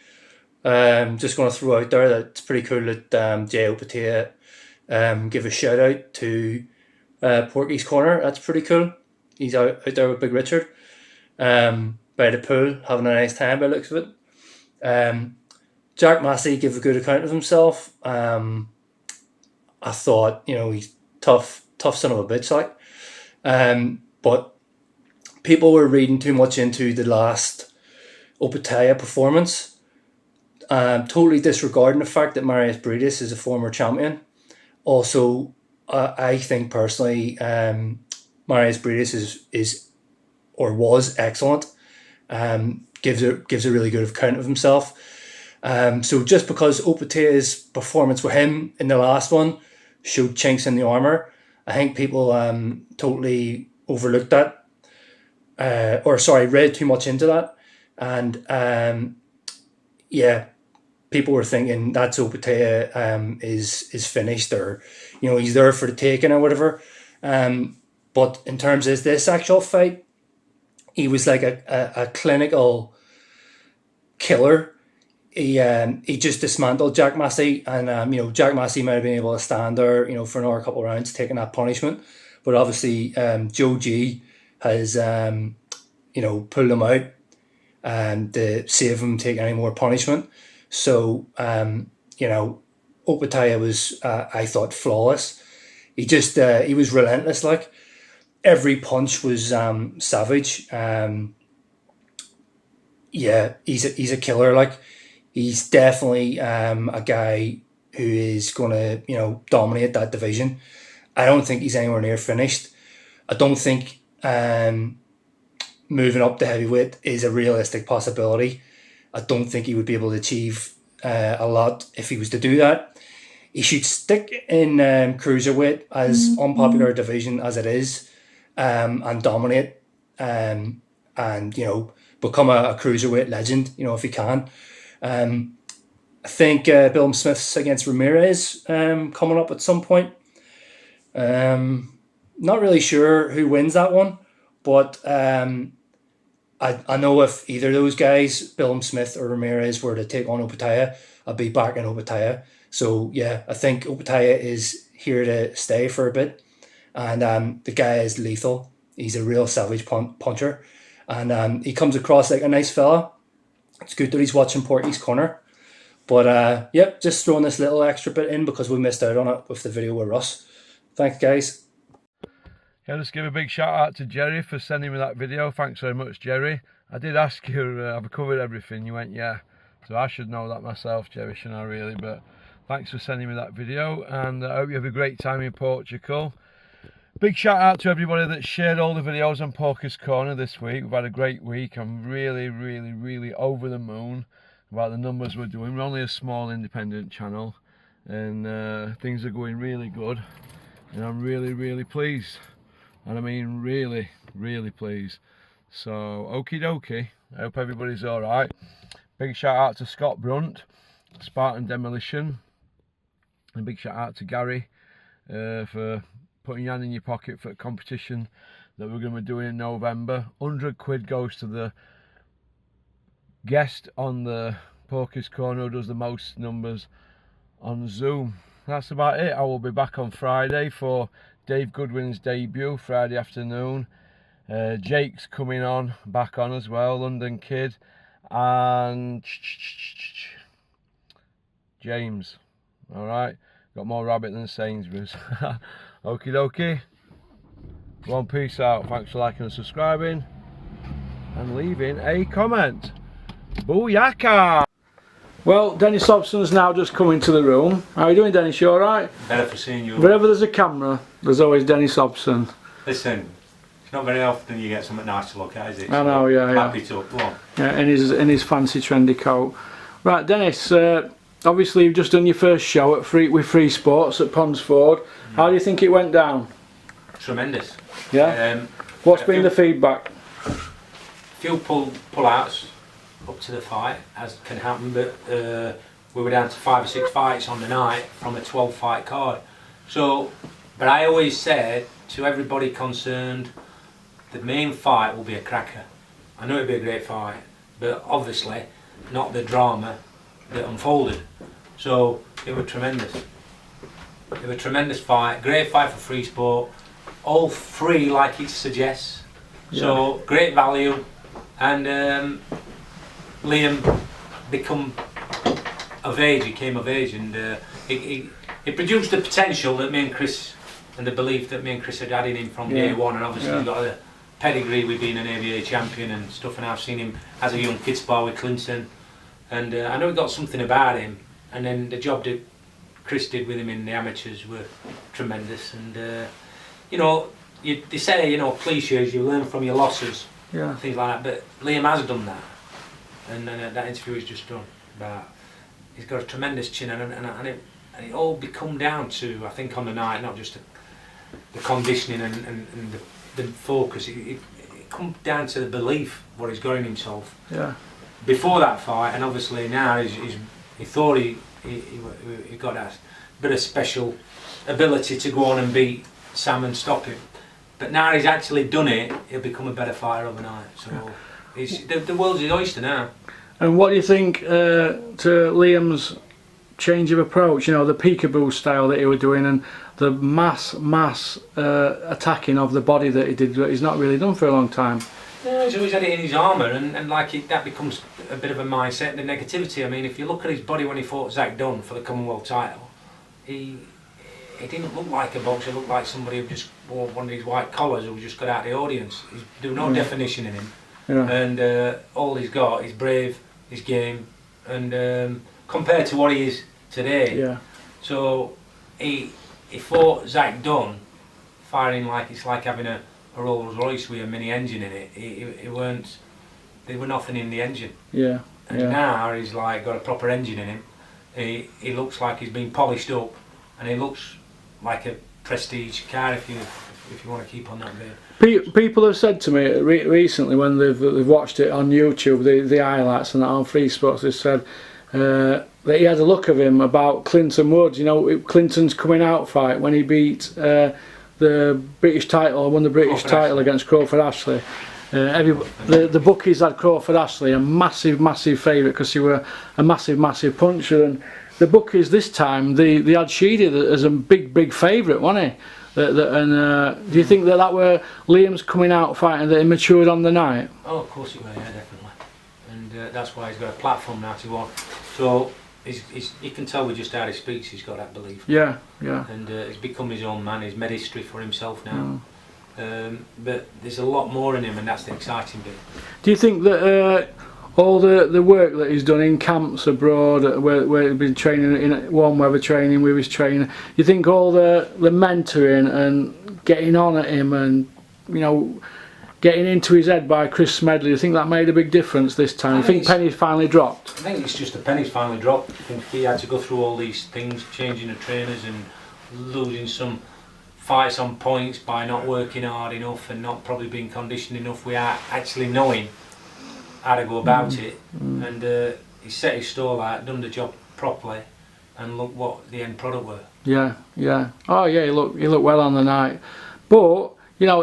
Just going to throw out there that it's pretty cool that Jay Opetaia give a shout out to Porky's Corner. That's pretty cool. He's out there with Big Richard by the pool, having a nice time by the looks of it. Jack Massey gave a good account of himself. I thought, he's tough son of a bitch, like. But people were reading too much into the last Opetaia performance, totally disregarding the fact that Marius Briedis is a former champion. Also, I think personally, Marius Briedis is or was excellent. Gives a really good account of himself. So just because Opetaia's performance with him in the last one showed chinks in the armour, I think people totally overlooked that. Read too much into that. And people were thinking that's Opetaia is finished, or he's there for the taking or whatever. But in terms of this actual fight, he was like a clinical killer. He just dismantled Jack Massey, and Jack Massey might have been able to stand there, for another couple of rounds, taking that punishment. But obviously, Joe G has pulled him out to save him taking any more punishment. So Opetaia was, I thought, flawless. He was relentless. Like, every punch was savage. He's a killer. Like, he's definitely a guy who is going to, dominate that division. I don't think he's anywhere near finished. I don't think moving up to heavyweight is a realistic possibility. I don't think he would be able to achieve a lot if he was to do that. He should stick in cruiserweight, as unpopular a division as it is, and dominate, and become a cruiserweight legend, if he can. I think Bill Smith's against Ramirez coming up at some point. Not really sure who wins that one, but I know if either of those guys, Bill Smith or Ramirez, were to take on Opetaia, I'd be back in Opetaia. So yeah, I think Opetaia is here to stay for a bit, and the guy is lethal. He's a real savage puncher, and he comes across like a nice fella. It's good that he's watching Porky's Corner. But just throwing this little extra bit in because we missed out on it with the video with Russ. Thanks, guys.
Yeah, just give a big shout out to Gerry for sending me that video. Thanks very much, Gerry. I did ask you, have I covered everything? You went, yeah. So I should know that myself, Gerry, shouldn't I really? But thanks for sending me that video, and I hope you have a great time in Portugal. Big shout out to everybody that shared all the videos on Porky's Corner this week. We've had a great week. I'm really, really, really over the moon about the numbers we're doing. We're only a small independent channel, and things are going really good, and I'm really, really pleased. And I mean really, really pleased. So okie dokie, I hope everybody's all right. Big shout out to Scott Brunt, Spartan Demolition, and a big shout out to Gerry for putting your hand in your pocket for a competition that we're going to be doing in November. 100 quid goes to the guest on the Porky's Corner who does the most numbers on Zoom. That's about it. I will be back on Friday for Dave Goodwin's debut, Friday afternoon. Jake's coming back on as well, London Kid, and James. Alright, got more rabbit than Sainsbury's. Okie dokie. Go on, peace out. Thanks for liking and subscribing. and leaving a comment. Booyaka!
Well, Dennis Hobson's now just come into the room. How are you doing, Dennis? You alright?
Better for seeing you.
Wherever there's a camera, there's always Dennis Hobson.
Listen, it's not very often you get something nice to look at, is it?
I know, yeah,
happy to go on.
Yeah, in his fancy trendy coat. Right, Dennis. Obviously, you've just done your first show at Free Sports at Ponsford. How do you think it went down?
Tremendous.
Yeah. What's been the feedback?
Few pull-outs up to the fight, as can happen, but we were down to 5 or 6 fights on the night from a 12-fight card. So, but I always said to everybody concerned, the main fight will be a cracker. I know it'll be a great fight, but obviously not the drama that unfolded. So it was tremendous. It was a tremendous fight, great fight for Free Sport, all free like it suggests. Yeah. So great value, and Liam became of age, and it produced the potential that me and Chris, and the belief that me and Chris had had in him from day one, and obviously he's got a pedigree with being an AVA champion and stuff, and I've seen him as a young kid spar with Clinton, and I know he got something about him, and then the job that Chris did with him in the amateurs were tremendous, and you know, they say, you know, cliches, you learn from your losses, things like that, but Liam has done that, and that interview he's just done, about he's got a tremendous chin, and it all become down to, I think, on the night, not just the conditioning and the focus, it come down to the belief what he's got in himself. Yeah. Before that fight, and obviously now he thought he got a bit of special ability to go on and beat Sam and stop him. But now he's actually done it, he'll become a better fighter overnight. So the world's his oyster now.
And what do you think to Liam's change of approach? You know, the peekaboo style that he was doing, and the mass attacking of the body that he did, that he's not really done for a long time.
Yeah, he's always had it in his armour, and like that becomes a bit of a mindset, the negativity. I mean, if you look at his body when he fought Zach Dunn for the Commonwealth title, he didn't look like a boxer, he looked like somebody who just wore one of these white collars who just got out of the audience. There was no definition in him. Yeah. And all he's got is brave, his game, and compared to what he is today. So he fought Zach Dunn firing like it's like having a Rolls Royce with a mini engine in it. There were nothing in the engine. And now he's like got a proper engine in him. He looks like he's been polished up, and he looks like a prestige car if you want to keep on that bit.
People have said to me recently when they've watched it on YouTube, the highlights and that on Free Sports, they said that he had a look of him about Clinton Woods. You know, Clinton's coming out fight when he beat the British title, won the British title against Crawford Ashley. The bookies had Crawford Ashley a massive favourite because he were a massive puncher, and the bookies this time they had Sheedy as a big favourite, wasn't he? And do you think that were Liam's coming out fighting that he matured on the night?
Oh, of course it were, yeah, definitely. And that's why he's got a platform now to go. So you can tell with just how he speaks, he's got that belief. Yeah. And he's become his own man. He's made history for himself now. But there's a lot more in him, and that's the exciting bit.
Do you think that all the work that he's done in camps abroad, where he's been training in warm weather training with his trainer, you think all the mentoring and getting on at him, and you know, getting into his head by Chris Smedley, you think that made a big difference this time? You think pennies finally dropped?
I think it's just the pennies finally dropped. I think he had to go through all these things, changing the trainers and losing some fights on points by not working hard enough and not probably being conditioned enough without actually knowing how to go about it. And he set his stall out, done the job properly, and look what the end product were. Yeah.
Oh yeah, he looked well on the night. But you know,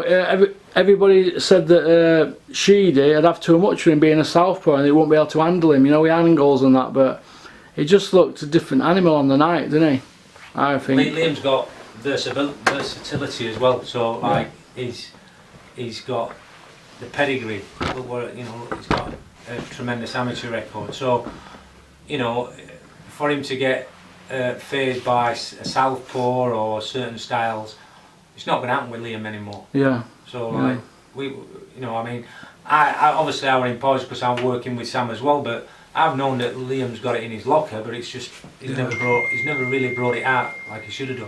everybody said that Sheedy would have too much for him being a southpaw, and they wouldn't be able to handle him, you know, with angles and that. But he just looked a different animal on the night, didn't he? I think
Liam's got versatility as well. So like he's got the pedigree. You know, he's got a tremendous amateur record. So you know, for him to get phased by a southpaw or certain styles, it's not going to happen with Liam anymore. So like you know, I mean, obviously I was in pause because I'm working with Sam as well, but I've known that Liam's got it in his locker, but it's just he's never really brought it out like he should have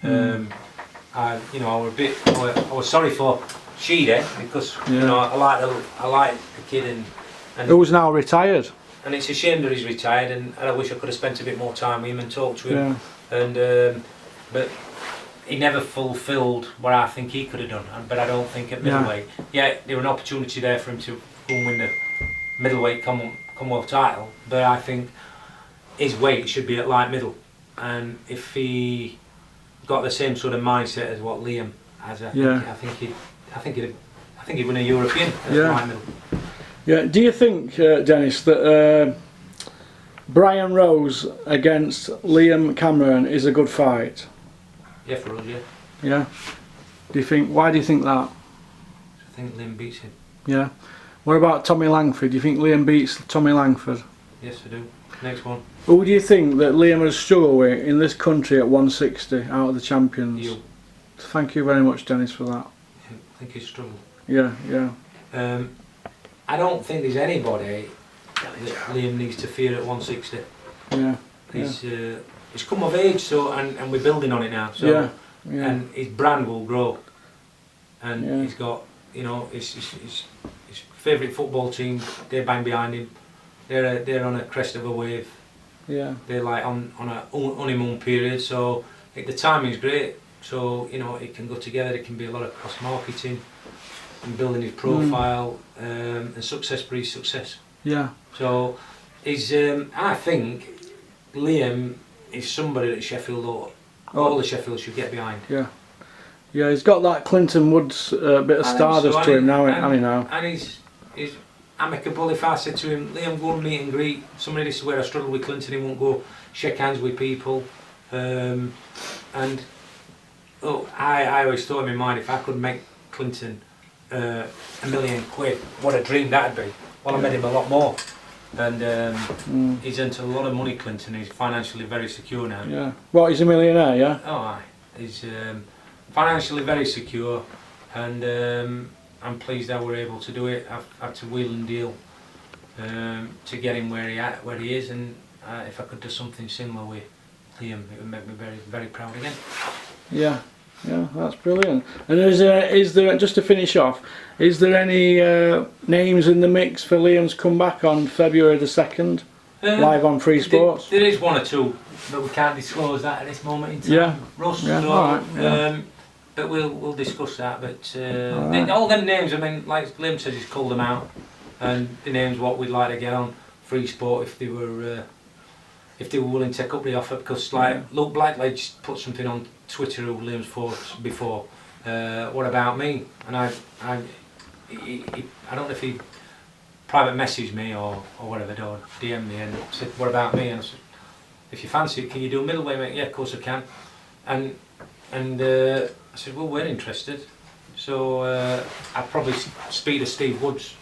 done. I was sorry for Sheedy because I like the kid and
who's now retired.
And it's a shame that he's retired, and I wish I could have spent a bit more time with him and talked to him. And but he never fulfilled what I think he could have done. But I don't think at middleweight. Yeah, there was an opportunity there for him to go and win the middleweight Commonwealth title. But I think his weight should be at light middle, and if he got the same sort of mindset as what Liam has, I think he'd win a European at light middle.
Yeah. Do you think, Dennis, that Brian Rose against Liam Cameron is a good fight?
Yeah, for us, yeah.
Yeah. Do you think? Why do you think that?
I think Liam beats him.
Yeah. What about Tommy Langford? Do you think Liam beats Tommy Langford?
Yes, I do. Next one.
Who do you think that Liam has struggled with in this country at 160 out of the champions?
You.
Thank you very much, Dennis, for that.
I think he's struggled.
Yeah, yeah.
I don't think there's anybody that Liam needs to fear at 160.
Yeah.
He's come of age, so and we're building on it now. So and his brand will grow, and he's got his favourite football team. They're bang behind him. They're on a crest of a wave.
Yeah.
They're like on a honeymoon period. So the timing's great. So it can go together. It can be a lot of cross marketing and building his profile and success breeds success.
Yeah.
So I think Liam is somebody that Sheffield all the Sheffield should get behind.
Yeah. Yeah, he's got that Clinton Woods bit of stardust to him now, hasn't he now?
And he's amicable. If I said to him, Liam, go and meet and greet somebody, this is where I struggle with Clinton, he won't go shake hands with people. I always thought in my mind, if I could make Clinton £1 million, what a dream that'd be. Well, I made him a lot more. And he's into a lot of money, Clinton. He's financially very secure now.
Yeah. What, he's a millionaire, yeah?
Oh, aye. He's financially very secure, and I'm pleased that we're able to do it. I've had to wheel and deal to get him where he is, and if I could do something similar with Liam, it would make me very, very proud again.
Yeah. Yeah, that's brilliant. And is there just to finish off, is there any names in the mix for Liam's comeback on February the 2nd, live on Free Sports?
There is one or two, but we can't disclose that at this moment in time.
Yeah.
Russ,
yeah.
so,
All right. Yeah.
but we'll discuss that. But all them names, I mean, like Liam says, he's called them out, and the names what we'd like to get on Free Sport if they were willing to take up the offer, because Luke Blackley just put something on Twitter who Liam's fought before. What about me? And I don't know if he private messaged me or whatever, or DM me and said, what about me? And I said, if you fancy it, can you do a middleweight, mate? Yeah, of course I can. And I said, well, we're interested. So I'd probably speak to Steve Woods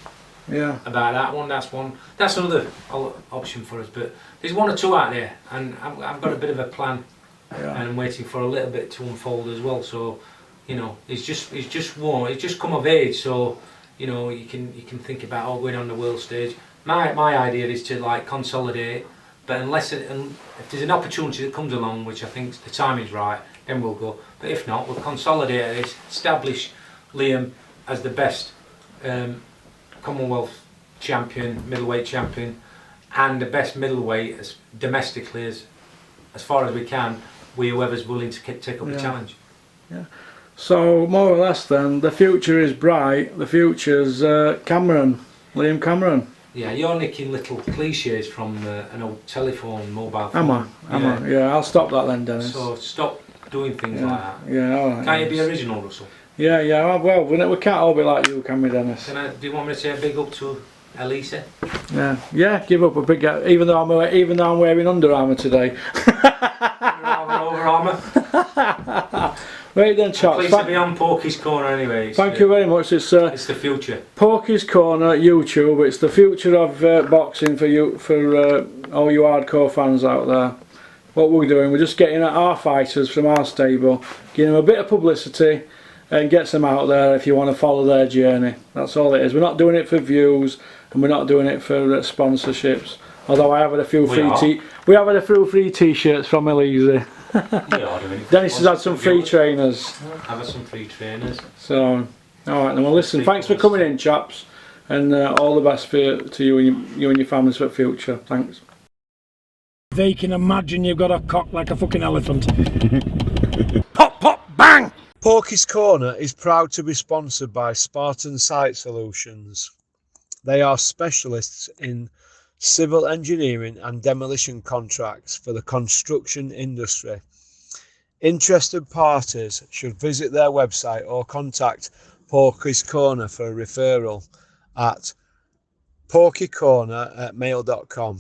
about that one. That's another option for us. But there's one or two out there, and I've got a bit of a plan. And I'm waiting for a little bit to unfold as well. So, it's just come of age. So, you can think about going on the world stage. My idea is to consolidate, but if there's an opportunity that comes along, which I think the timing's right, then we'll go. But if not, we'll consolidate this, establish Liam as the best Commonwealth champion, middleweight champion, and the best middleweight domestically as far as we can, with whoever's willing to take up the challenge.
Yeah. So more or less then, the future is bright. The future's Liam Cameron.
Yeah, you're nicking little cliches from an old mobile phone.
Am I? Yeah, I'll stop that then, Dennis.
So stop doing things like that.
Yeah, all right.
Can't you be original, Russell?
Yeah. Well, we can't all be like you, can we, Dennis?
Do you want me to say a big up to Elisa?
Yeah. Give up a big. Even though I'm wearing Under Armour today.
Over Armour.
Right then, chaps.
Please to be on Porky's Corner anyway.
Thank you very much. It's
the future.
Porky's Corner YouTube. It's the future of boxing for all you hardcore fans out there. What we're doing, we're just getting our fighters from our stable, giving them a bit of publicity, and gets them out there if you want to follow their journey. That's all it is. We're not doing it for views, and we're not doing it for sponsorships. Although I have had a few we have had a few free t-shirts from Elise. Dennis has had some free trainers.
I've had some free trainers.
So, all right, then. Well, listen. Thanks for coming in, chaps, and all the best to you and your families for the future. Thanks.
They can imagine you've got a cock like a fucking elephant. Pop, pop, bang!
Porky's Corner is proud to be sponsored by Spartan Site Solutions. They are specialists in civil engineering and demolition contracts for the construction industry. Interested parties should visit their website or contact Porky's Corner for a referral at porkycorner@mail.com.